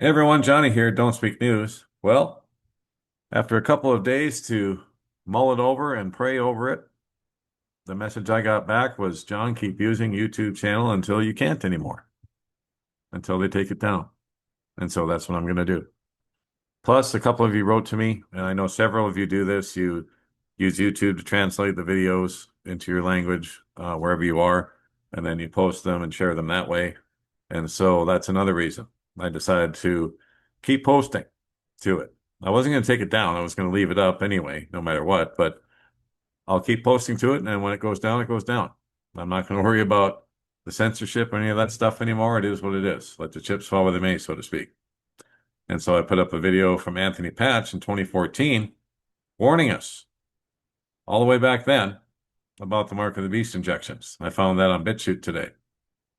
Hey everyone, Johnny here, Don't Speak News. Well, after a couple of days to mull it over and pray over it, the message I got back was, John, keep using YouTube channel until you can't anymore, until they take it down. And so that's what I'm going to do. Plus, a couple of you wrote to me, and I know several of you do this. You use YouTube to translate the videos into your language, wherever you are, and then you post them and share them that way. And so that's another reason I decided to keep posting to it. I wasn't going to take it down. I was going to leave it up anyway, no matter what, but I'll keep posting to it. And when it goes down, it goes down. I'm not going to worry about the censorship or any of that stuff anymore. It is what it is. Let the chips fall where they may, so to speak. And so I put up a video from Anthony Patch in 2014 warning us all the way back then about the Mark of the Beast injections. I found that on BitChute today.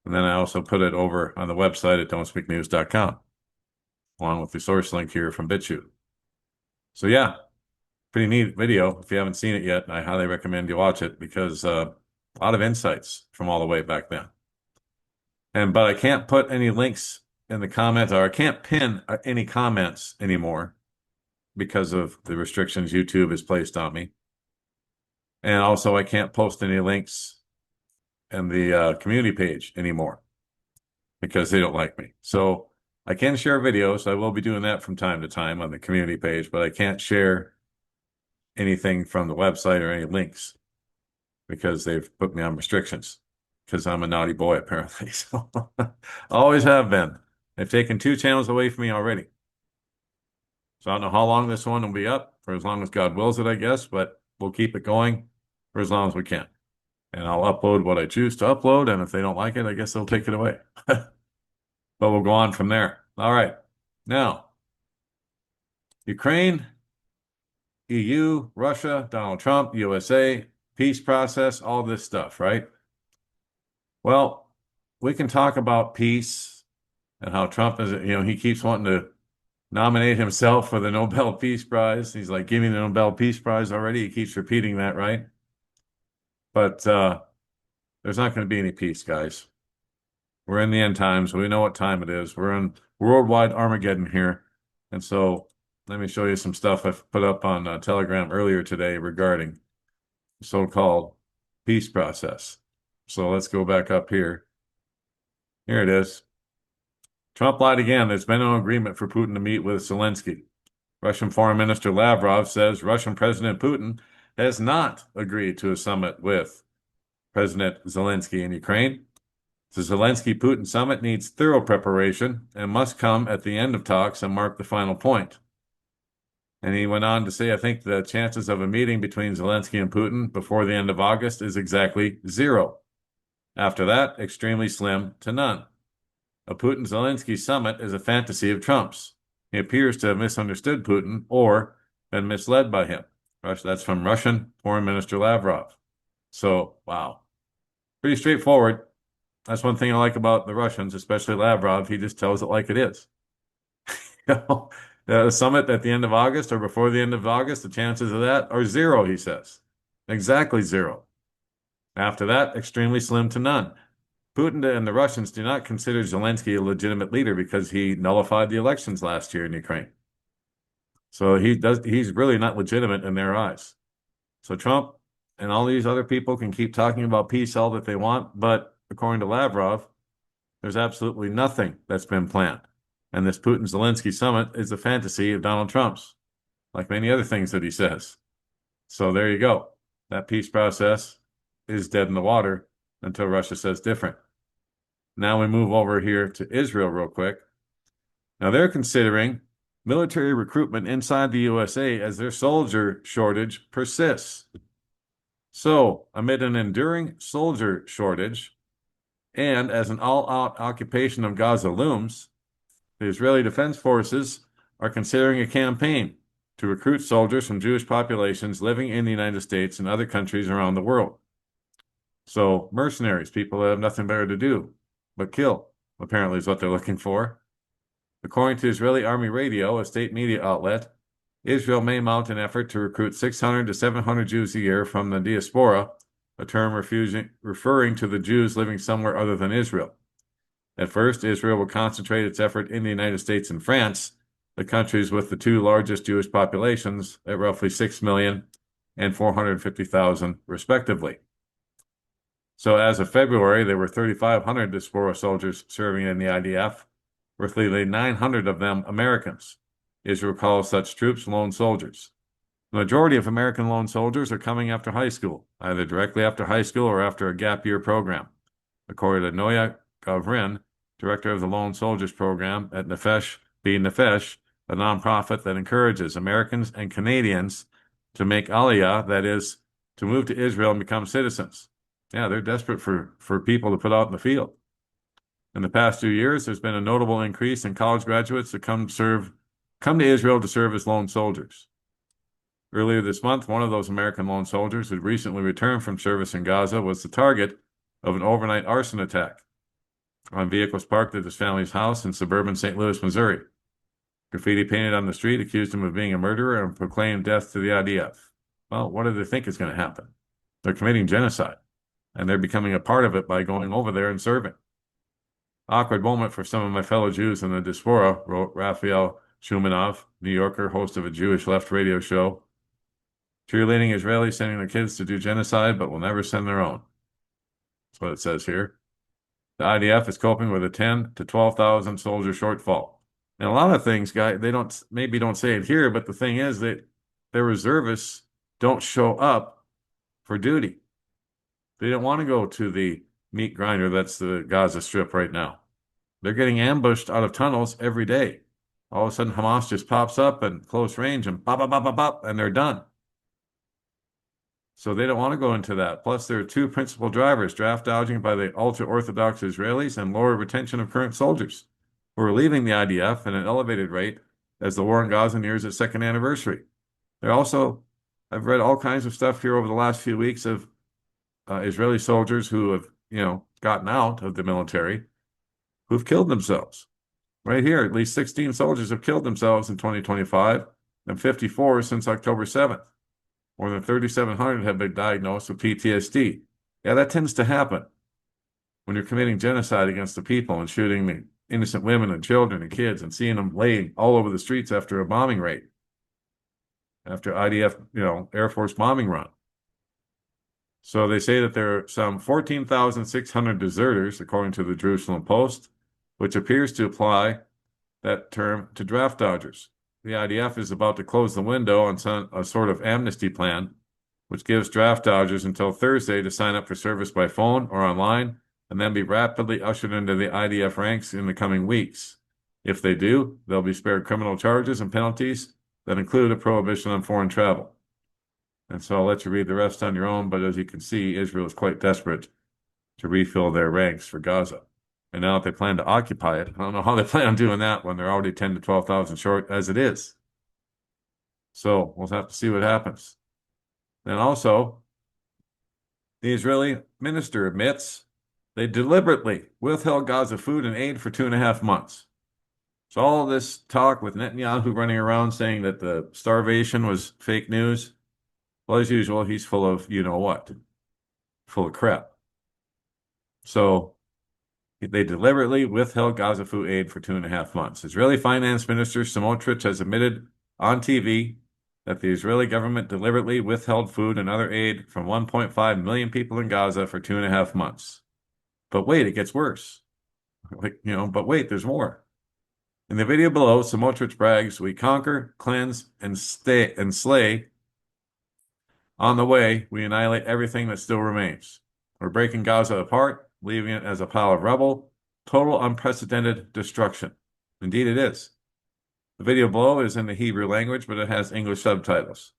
And then I also put it over on the website at don'tspeaknews.com, along with the source link here from BitChute. So yeah, pretty neat video. If you haven't seen it yet, I highly recommend you watch it because a lot of insights from all the way back then. But I can't put any links in the comments, or I can't pin any comments anymore because of the restrictions YouTube has placed on me. And also I can't post any links in the community page anymore because they don't like me. So I can share videos. I will be doing that from time to time on the community page, but I can't share anything from the website or any links because they've put me on restrictions because I'm a naughty boy, apparently. So always have been. They've taken 2 channels away from me already. So I don't know how long this one will be up, for as long as God wills it, I guess, but we'll keep it going for as long as we can. And I'll upload what I choose to upload, and if they don't like it, I guess they'll take it away. But we'll go on from there. All right. Now, Ukraine, EU, Russia, Donald Trump, USA, peace process, all this stuff, right? Well, we can talk about peace and how Trump is, he keeps wanting to nominate himself for the Nobel Peace Prize. He's like, give me the Nobel Peace Prize already. He keeps repeating that, right? But there's not going to be any peace, guys. We're in the end times. We know what time it is. We're in worldwide Armageddon here. And so let me show you some stuff I've put up on Telegram earlier today regarding the so-called peace process. So let's go back up here. Here it is. Trump lied again. There's been no agreement for Putin to meet with Zelensky. Russian Foreign Minister Lavrov says Russian President Putin has not agreed to a summit with President Zelensky in Ukraine. The Zelensky-Putin summit needs thorough preparation and must come at the end of talks and mark the final point. And he went on to say, I think the chances of a meeting between Zelensky and Putin before the end of August is exactly 0. After that, extremely slim to none. A Putin-Zelensky summit is a fantasy of Trump's. He appears to have misunderstood Putin or been misled by him. That's from Russian Foreign Minister Lavrov. So, wow. Pretty straightforward. That's one thing I like about the Russians, especially Lavrov. He just tells it like it is. The summit at the end of August or before the end of August, the chances of that are 0, he says. Exactly 0. After that, extremely slim to none. Putin and the Russians do not consider Zelensky a legitimate leader because he nullified the elections last year in Ukraine. So he's really not legitimate in their eyes. So Trump and all these other people can keep talking about peace all that they want, but according to Lavrov, there's absolutely nothing that's been planned. And this Putin-Zelensky summit is a fantasy of Donald Trump's, like many other things that he says. So there you go. That peace process is dead in the water until Russia says different. Now we move over here to Israel real quick. Now they're considering military recruitment inside the USA as their soldier shortage persists. So, amid an enduring soldier shortage, and as an all-out occupation of Gaza looms, the Israeli Defense Forces are considering a campaign to recruit soldiers from Jewish populations living in the United States and other countries around the world. So, mercenaries, people that have nothing better to do but kill, apparently is what they're looking for. According to Israeli Army Radio, a state media outlet, Israel may mount an effort to recruit 600 to 700 Jews a year from the diaspora, a term referring to the Jews living somewhere other than Israel. At first, Israel will concentrate its effort in the United States and France, the countries with the two largest Jewish populations at roughly 6 million and 450,000, respectively. So as of February, there were 3,500 diaspora soldiers serving in the IDF, with nearly 900 of them Americans. Israel calls such troops lone soldiers. The majority of American lone soldiers are coming after high school, either directly after high school or after a gap year program. According to Noya Gavrin, director of the Lone Soldiers Program at Nefesh, a nonprofit that encourages Americans and Canadians to make Aliyah, that is, to move to Israel and become citizens. Yeah, they're desperate for people to put out in the field. In the past 2 years, there's been a notable increase in college graduates that come to Israel to serve as lone soldiers. Earlier this month, one of those American lone soldiers who recently returned from service in Gaza was the target of an overnight arson attack on vehicles parked at his family's house in suburban St. Louis, Missouri. Graffiti painted on the street accused him of being a murderer and proclaimed death to the IDF. Well, what do they think is going to happen? They're committing genocide, and they're becoming a part of it by going over there and serving. Awkward moment for some of my fellow Jews in the diaspora, wrote Raphael Shumanov, New Yorker, host of a Jewish left radio show. Cheerleading Israelis sending their kids to do genocide, but will never send their own. That's what it says here. The IDF is coping with a 10 to 12,000 soldier shortfall. And a lot of things, guys, they don't say it here, but the thing is that their reservists don't show up for duty. They don't want to go to the meat grinder that's the Gaza Strip right now. They're getting ambushed out of tunnels every day. All of a sudden, Hamas just pops up at close range and pop, pop, pop, pop, pop, and they're done. So they don't want to go into that. Plus, there are two principal drivers, draft dodging by the ultra-Orthodox Israelis and lower retention of current soldiers who are leaving the IDF at an elevated rate as the war in Gaza nears its second anniversary. I've read all kinds of stuff here over the last few weeks of Israeli soldiers who have, gotten out of the military, who've killed themselves. Right here, at least 16 soldiers have killed themselves in 2025 and 54 since October 7th. More than 3,700 have been diagnosed with PTSD. Yeah, that tends to happen when you're committing genocide against the people and shooting the innocent women and children and kids and seeing them laying all over the streets after a bombing raid, after IDF, Air Force bombing run. So they say that there are some 14,600 deserters, according to the Jerusalem Post, which appears to apply that term to draft dodgers. The IDF is about to close the window on a sort of amnesty plan, which gives draft dodgers until Thursday to sign up for service by phone or online, and then be rapidly ushered into the IDF ranks in the coming weeks. If they do, they'll be spared criminal charges and penalties that include a prohibition on foreign travel. And so I'll let you read the rest on your own, but as you can see, Israel is quite desperate to refill their ranks for Gaza. And now that they plan to occupy it, I don't know how they plan on doing that when they're already 10 to 12,000 short as it is. So we'll have to see what happens. Then also, the Israeli minister admits they deliberately withheld Gaza food and aid for 2.5 months. So all of this talk with Netanyahu running around saying that the starvation was fake news, well, as usual, he's full of you-know-what, full of crap. So they deliberately withheld Gaza food aid for 2.5 months. Israeli Finance Minister Smotrich has admitted on TV that the Israeli government deliberately withheld food and other aid from 1.5 million people in Gaza for 2.5 months. But wait, it gets worse. But wait, there's more. In the video below, Smotrich brags, "We conquer, cleanse, and slay. On the way, we annihilate everything that still remains. We're breaking Gaza apart, leaving it as a pile of rubble. Total unprecedented destruction." Indeed it is. The video below is in the Hebrew language, but it has English subtitles.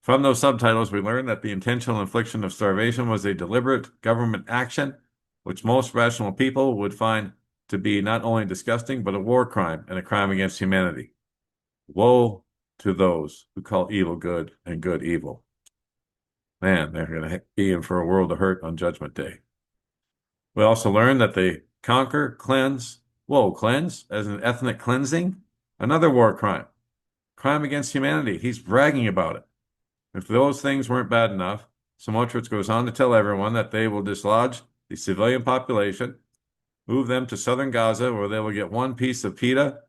From those subtitles, we learn that the intentional infliction of starvation was a deliberate government action, which most rational people would find to be not only disgusting, but a war crime and a crime against humanity. Woe to those who call evil good and good evil. Man, they're going to be in for a world of hurt on Judgment Day. We also learn that they conquer, cleanse as an ethnic cleansing, another war crime, crime against humanity. He's bragging about it. If those things weren't bad enough, Smotrich goes on to tell everyone that they will dislodge the civilian population, move them to southern Gaza where they will get one piece of pita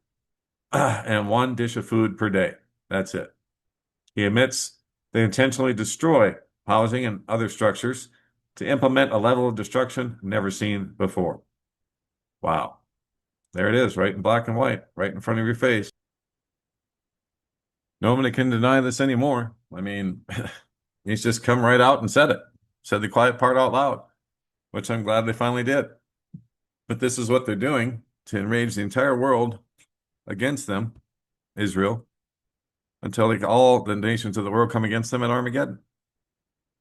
and one dish of food per day. That's it. He admits they intentionally destroy housing and other structures to implement a level of destruction never seen before. Wow. There it is, right in black and white, right in front of your face. Nobody can deny this anymore. I mean, he's just come right out and said it, said the quiet part out loud, which I'm glad they finally did. But this is what they're doing to enrage the entire world against them, Israel, until all the nations of the world come against them at Armageddon,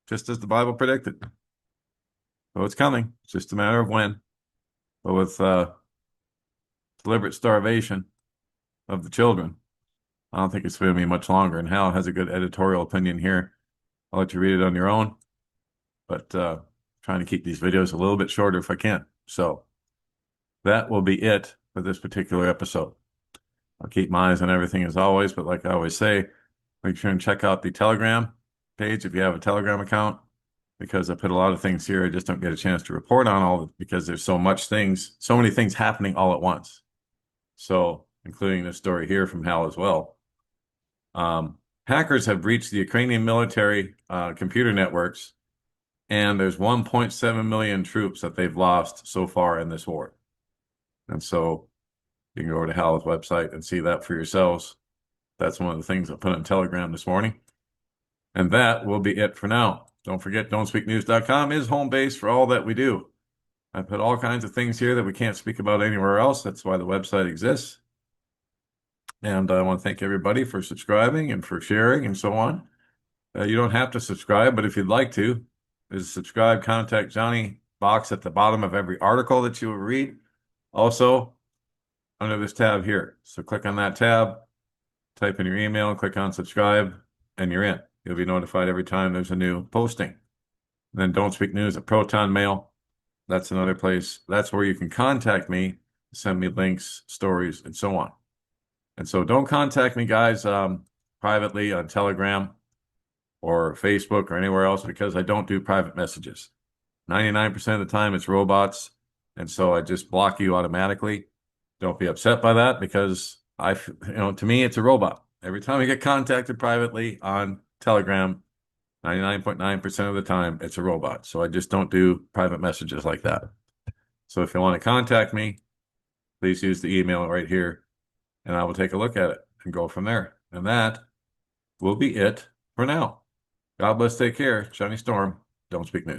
just as the Bible predicted. So it's coming. It's just a matter of when. But with deliberate starvation of the children, I don't think it's going to be much longer. And Hal has a good editorial opinion here. I'll let you read it on your own. But trying to keep these videos a little bit shorter if I can. So that will be it for this particular episode. I'll keep my eyes on everything as always, but like I always say, make sure and check out the Telegram page if you have a Telegram account, because I put a lot of things here. I just don't get a chance to report on all because there's so many things happening all at once. So, including this story here from Hal as well. Hackers have breached the Ukrainian military computer networks, and there's 1.7 million troops that they've lost so far in this war. And so you can go over to Hal's website and see that for yourselves. That's one of the things I put on Telegram this morning. And that will be it for now. Don't forget, don'tspeaknews.com is home base for all that we do. I put all kinds of things here that we can't speak about anywhere else. That's why the website exists. And I want to thank everybody for subscribing and for sharing and so on. You don't have to subscribe, but if you'd like to, there's a subscribe, contact Johnny box at the bottom of every article that you will read. Also, under this tab here. So click on that tab, type in your email, click on subscribe, and you're in. You'll be notified every time there's a new posting. And then Don't Speak News at Proton Mail. That's another place. That's where you can contact me, send me links, stories, and so on. And so don't contact me, guys, privately on Telegram or Facebook or anywhere else, because I don't do private messages. 99% of the time it's robots, and so I just block you automatically. Don't be upset by that, because to me, it's a robot. Every time I get contacted privately on Telegram, 99.9% of the time, it's a robot. So I just don't do private messages like that. So if you want to contact me, please use the email right here, and I will take a look at it and go from there. And that will be it for now. God bless, take care. Johnny Storm, Don't Speak News.